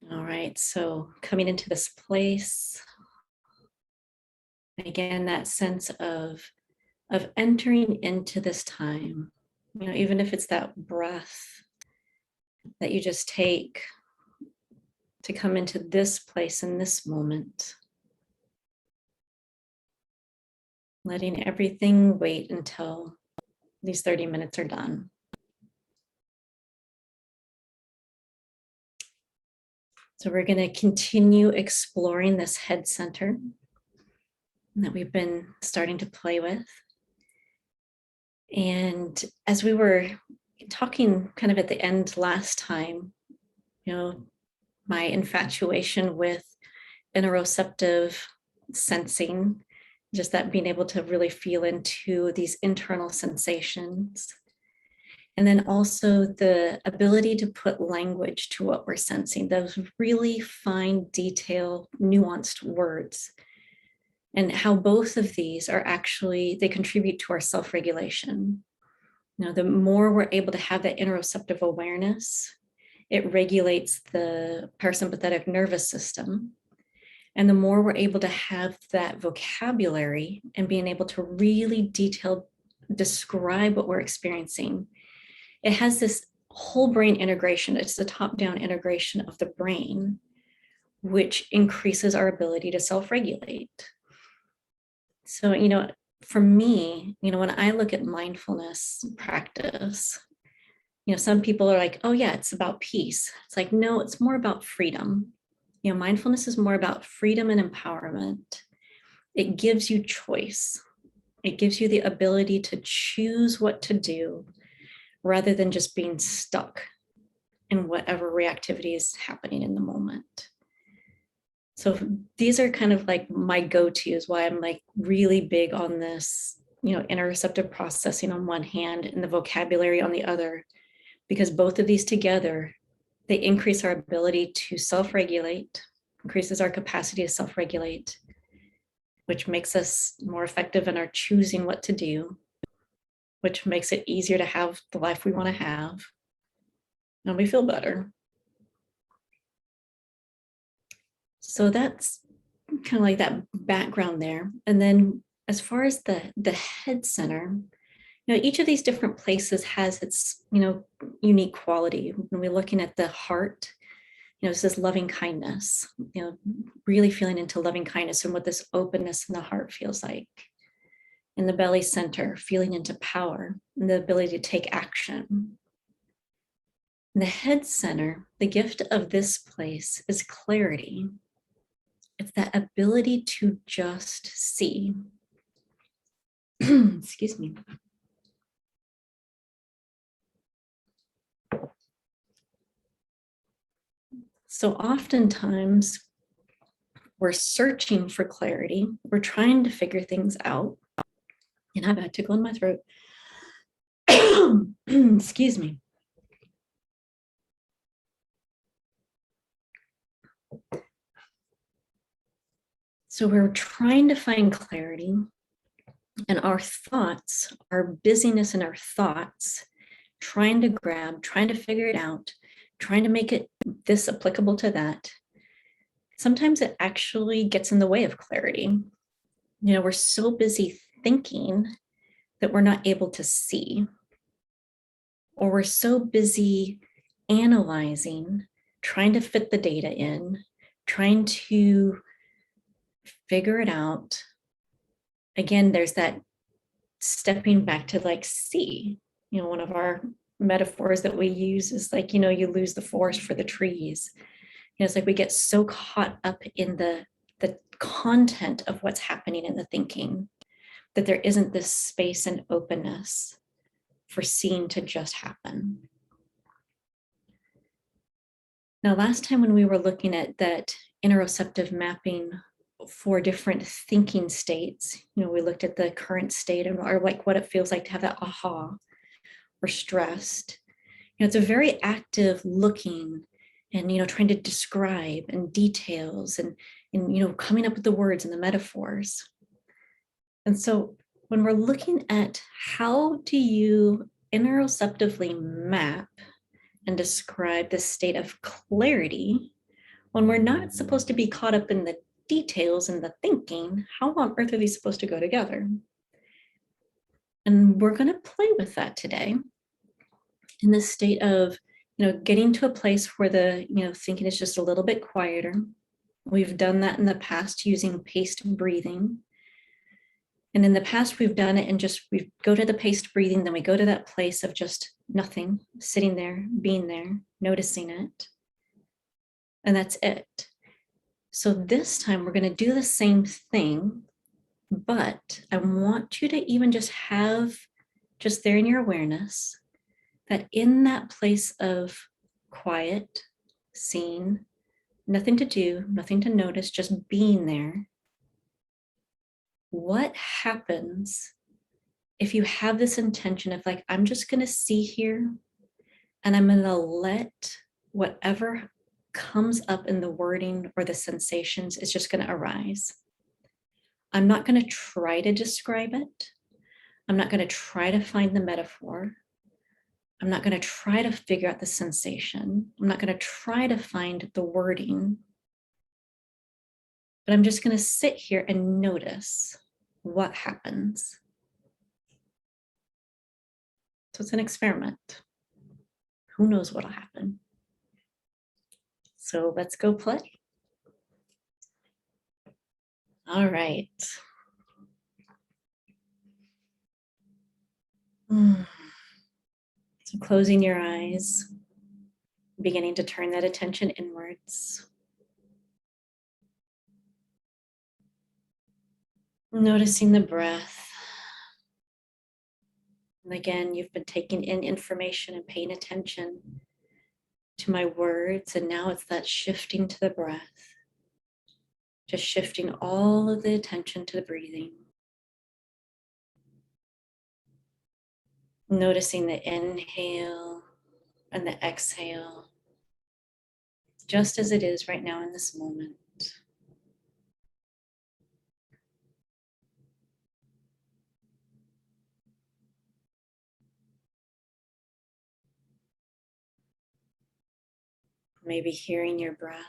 All right, so coming into this place, again, that sense of entering into this time, even if it's that breath that you just take to come into this place in this moment, letting everything wait until these 30 minutes are done. So we're going to continue exploring this head center that we've been starting to play with. And as we were talking kind of at the end last time, my infatuation with interoceptive sensing, just that being able to really feel into these internal sensations. And then also the ability to put language to what we're sensing, those really fine, detailed, nuanced words. And how both of these are actually, they contribute to our self-regulation. The more we're able to have that interoceptive awareness, it regulates the parasympathetic nervous system. And the more we're able to have that vocabulary and being able to really detailed describe what we're experiencing, it has this whole brain integration. It's the top-down integration of the brain, which increases our ability to self-regulate. So, for me, when I look at mindfulness practice, some people are like, oh yeah, it's about peace. It's like, no, it's more about freedom. Mindfulness is more about freedom and empowerment. It gives you choice. It gives you the ability to choose what to do rather than just being stuck in whatever reactivity is happening in the moment. So these are kind of like my go-tos, why I'm like really big on this, interoceptive processing on one hand and the vocabulary on the other, because both of these together, they increase our ability to self-regulate, increases our capacity to self-regulate, which makes us more effective in our choosing what to do, which makes it easier to have the life we want to have, and we feel better. So that's kind of like that background there. And then as far as the head center, each of these different places has its, unique quality. When we're looking at the heart, this is loving kindness, really feeling into loving kindness and what this openness in the heart feels like. In the belly center, feeling into power and the ability to take action. In the head center, the gift of this place is clarity. It's that ability to just see. Excuse me. So oftentimes we're searching for clarity. We're trying to figure things out. And I've got a tickle in my throat. Excuse me. So we're trying to find clarity, and our thoughts, our busyness in our thoughts, trying to grab, trying to figure it out, trying to make it this applicable to that, sometimes it actually gets in the way of clarity. We're so busy thinking that we're not able to see, or we're so busy analyzing, trying to fit the data in, trying to figure it out. Again, there's that stepping back to like see, one of our metaphors that we use is like, you lose the forest for the trees. It's like we get so caught up in the content of what's happening in the thinking that there isn't this space and openness for seeing to just happen. Now, last time when we were looking at that interoceptive mapping for different thinking states, we looked at the current state or like what it feels like to have that aha or stressed. It's a very active looking and, trying to describe and details and, coming up with the words and the metaphors. And so when we're looking at how do you interoceptively map and describe this state of clarity, When we're not supposed to be caught up in the details and the thinking, how on earth are these supposed to go together? And we're going to play with that today in this state of, getting to a place where the, thinking is just a little bit quieter. We've done that in the past using paced breathing. And in the past, we've done it and just we go to the paced breathing, then we go to that place of just nothing, sitting there, being there, noticing it. And that's it. So this time we're going to do the same thing, but I want you to even just have just there in your awareness that in that place of quiet, seeing, nothing to do, nothing to notice, just being there. What happens if you have this intention of like, I'm just going to see here and I'm going to let whatever comes up in the wording or the sensations is just going to arise. I'm not going to try to describe it. I'm not going to try to find the metaphor. I'm not going to try to figure out the sensation. I'm not going to try to find the wording. But I'm just going to sit here and notice what happens. So it's an experiment. Who knows what'll happen? So let's go play. All right. So closing your eyes, beginning to turn that attention inwards. Noticing the breath. And again, you've been taking in information and paying attention to my words, and now it's that shifting to the breath. Just shifting all of the attention to the breathing. Noticing the inhale and the exhale, just as it is right now in this moment. Maybe hearing your breath.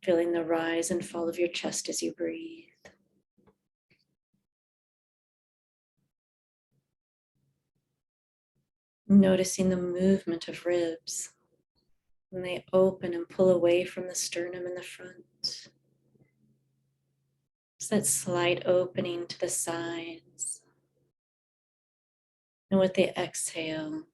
Feeling the rise and fall of your chest as you breathe. Noticing the movement of ribs when they open and pull away from the sternum in the front. It's that slight opening to the sides. And with the exhale,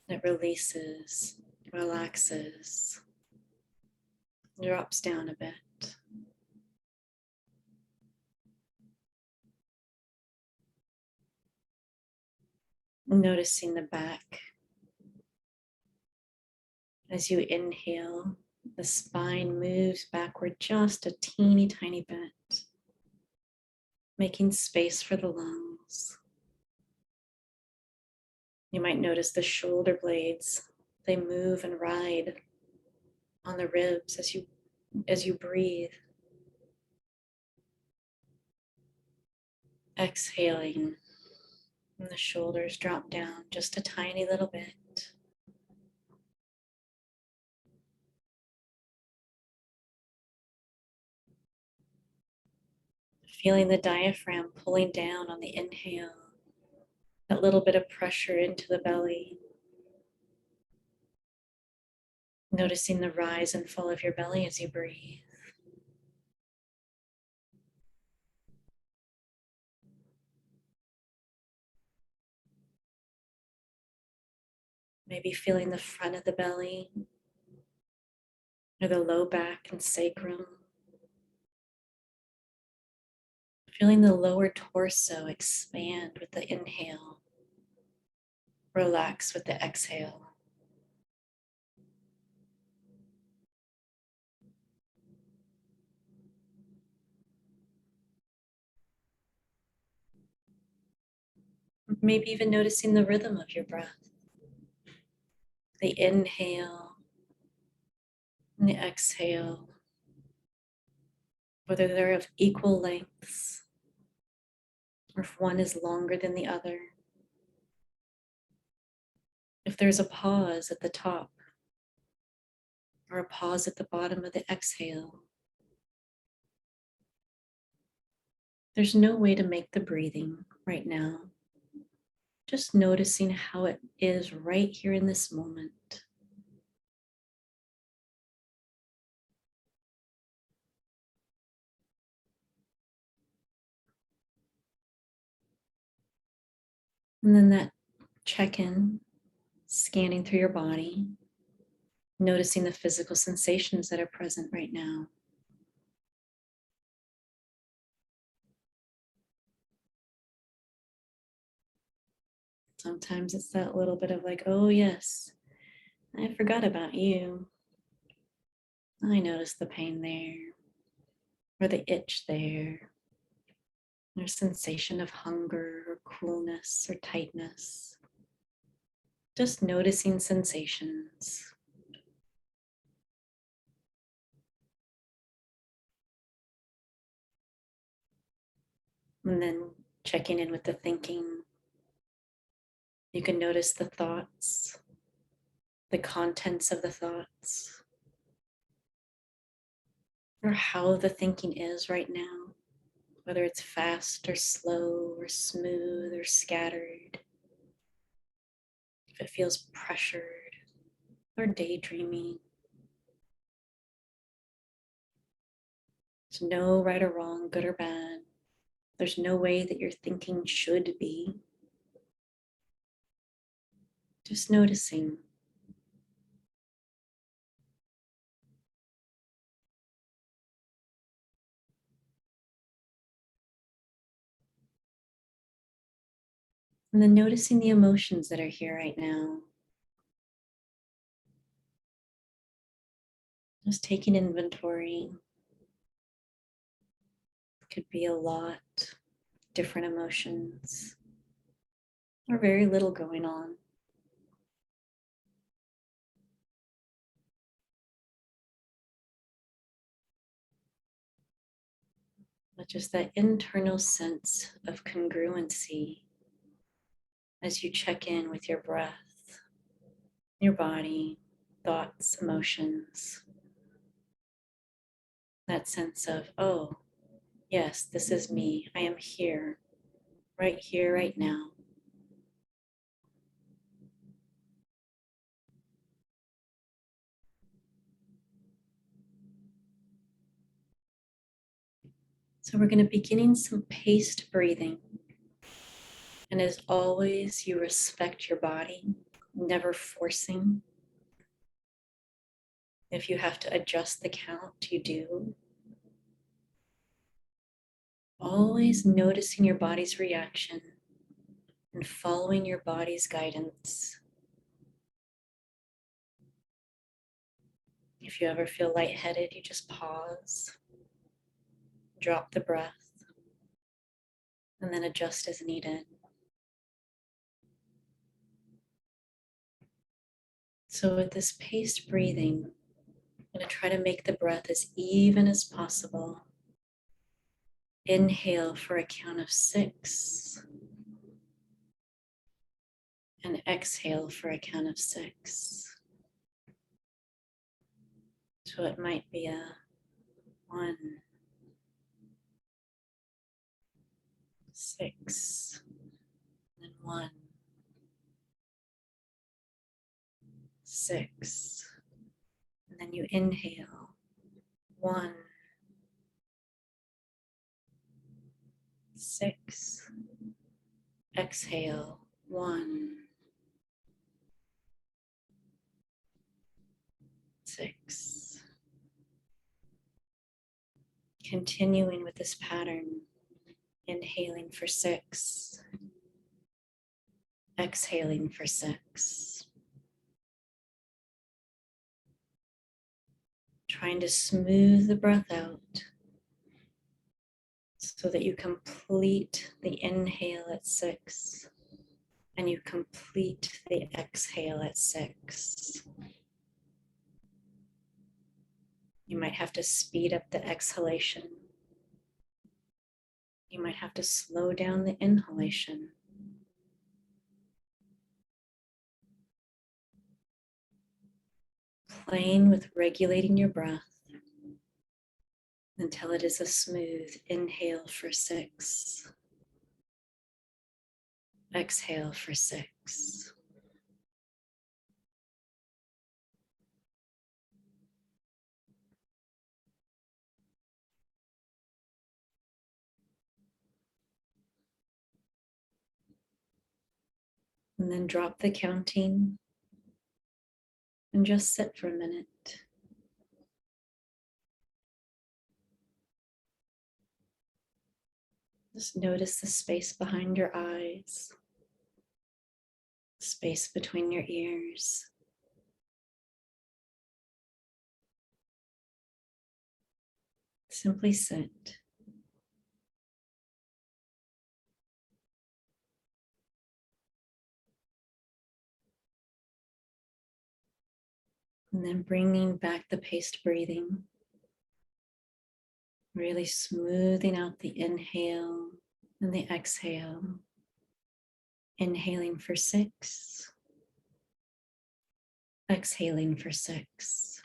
it releases, relaxes, drops down a bit. Noticing the back. As you inhale, the spine moves backward just a teeny tiny bit, making space for the lungs. You might notice the shoulder blades. They move and ride on the ribs as you breathe. Exhaling, and the shoulders drop down just a tiny little bit. Feeling the diaphragm pulling down on the inhale, that little bit of pressure into the belly. Noticing the rise and fall of your belly as you breathe. Maybe feeling the front of the belly or the low back and sacrum. Feeling the lower torso expand with the inhale. Relax with the exhale. Maybe even noticing the rhythm of your breath. The inhale and the exhale, whether they're of equal lengths or if one is longer than the other. If there's a pause at the top or a pause at the bottom of the exhale, there's no way to make the breathing right now. Just noticing how it is right here in this moment. And then that check-in, scanning through your body, noticing the physical sensations that are present right now. Sometimes it's that little bit of like, oh yes, I forgot about you. I noticed the pain there, or the itch there, or sensation of hunger, or coolness, or tightness. Just noticing sensations. And then checking in with the thinking. You can notice the thoughts, the contents of the thoughts, or how the thinking is right now, whether it's fast or slow or smooth or scattered, if it feels pressured or daydreaming. There's no right or wrong, good or bad. There's no way that your thinking should be. Just noticing. And then noticing the emotions that are here right now. Just taking inventory. Could be a lot, different emotions, or very little going on. But just that internal sense of congruency as you check in with your breath, your body, thoughts, emotions. That sense of, oh, yes, this is me. I am here, right now. So we're going to be beginning some paced breathing. And as always, you respect your body, never forcing. If you have to adjust the count, you do. Always noticing your body's reaction and following your body's guidance. If you ever feel lightheaded, you just pause, drop the breath, and then adjust as needed. So with this paced breathing, I'm going to try to make the breath as even as possible. Inhale for a count of 6. And exhale for a count of 6. So it might be a 1, 6, and 1, 6. And then you inhale 1, 6. Exhale 1, 6. Continuing with this pattern, inhaling for 6, exhaling for 6. Trying to smooth the breath out so that you complete the inhale at 6 and you complete the exhale at 6. You might have to speed up the exhalation. You might have to slow down the inhalation. playing with regulating your breath until it is a smooth inhale for 6, exhale for 6. And then drop the counting and just sit for a minute. Just notice the space behind your eyes, space between your ears. Simply sit. And then bringing back the paced breathing, really smoothing out the inhale and the exhale. Inhaling for 6, exhaling for 6.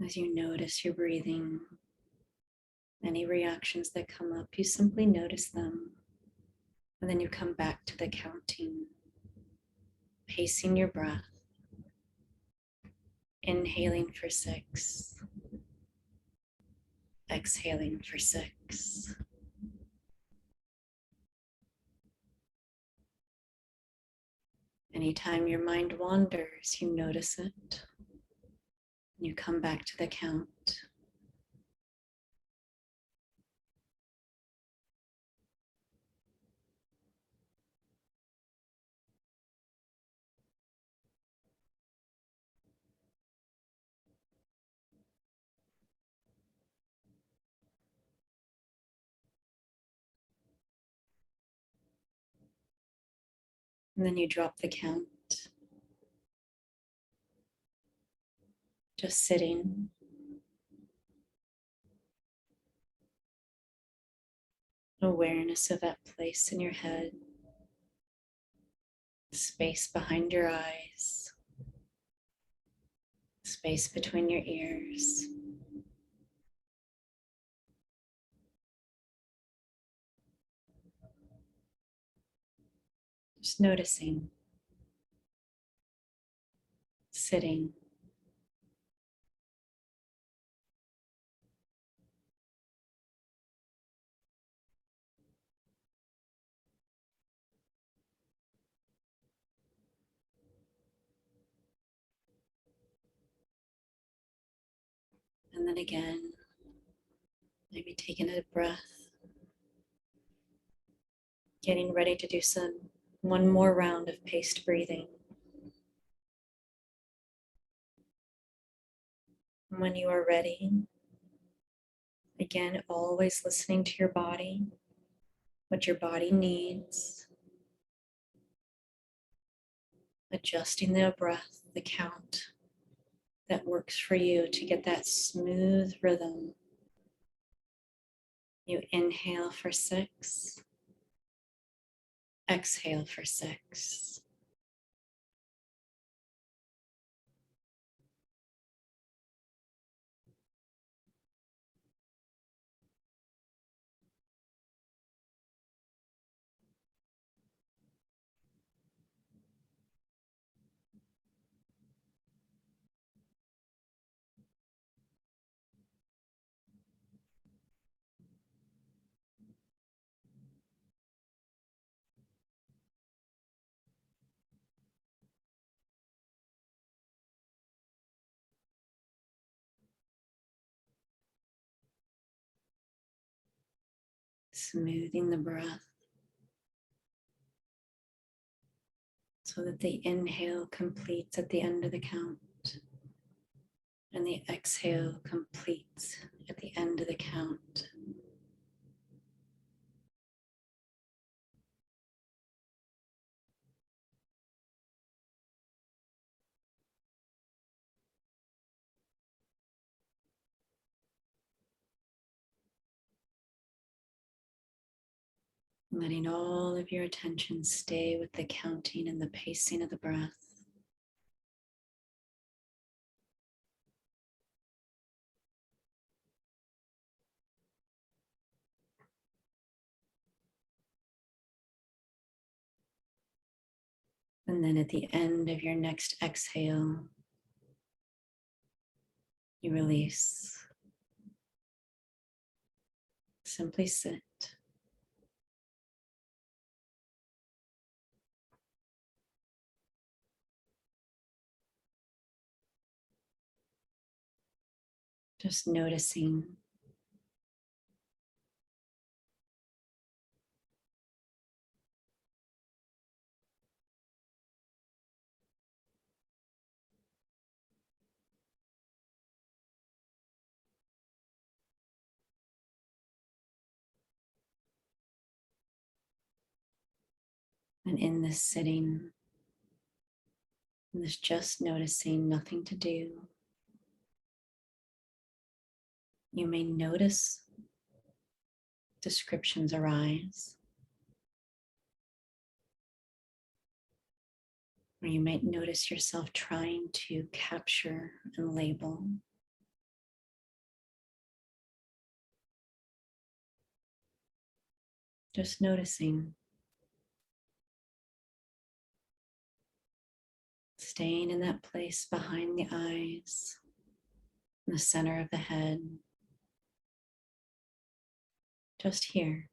As you notice your breathing, any reactions that come up, you simply notice them. And then you come back to the counting, pacing your breath, inhaling for 6, exhaling for 6. Anytime your mind wanders, you notice it. You come back to the count. And then you drop the count, just sitting. Awareness of that place in your head, space behind your eyes, space between your ears. Just noticing, sitting. And then again, maybe taking a breath, getting ready to do one more round of paced breathing. And when you are ready, again, always listening to your body, what your body needs, adjusting the breath, the count that works for you to get that smooth rhythm. You inhale for 6, exhale for 6. Smoothing the breath so that the inhale completes at the end of the count. And the exhale completes at the end of the count. Letting all of your attention stay with the counting and the pacing of the breath. And then at the end of your next exhale, you release. Simply sit. Just noticing. And in this sitting, in this just noticing, nothing to do, you may notice descriptions arise, or you might notice yourself trying to capture and label. Just noticing, staying in that place behind the eyes, in the center of the head, just here.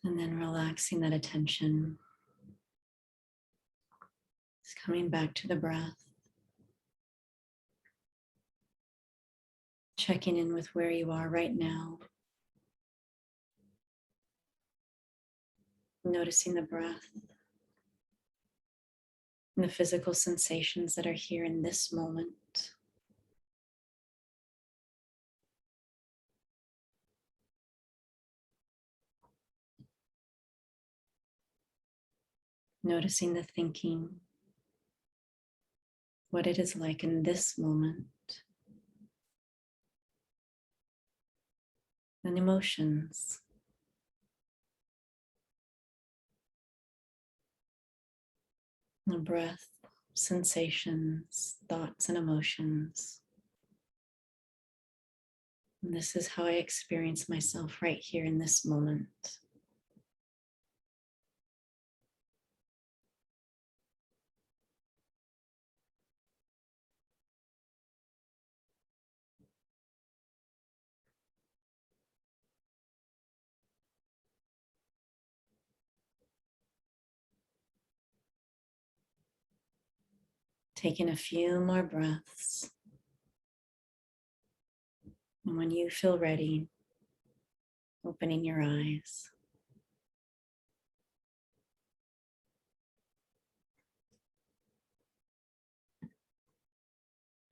And then relaxing that attention, just coming back to the breath, checking in with where you are right now, noticing the breath and the physical sensations that are here in this moment. Noticing the thinking, what it is like in this moment, and emotions. The breath, sensations, thoughts, and emotions. And this is how I experience myself right here in this moment. Taking a few more breaths. And when you feel ready, opening your eyes.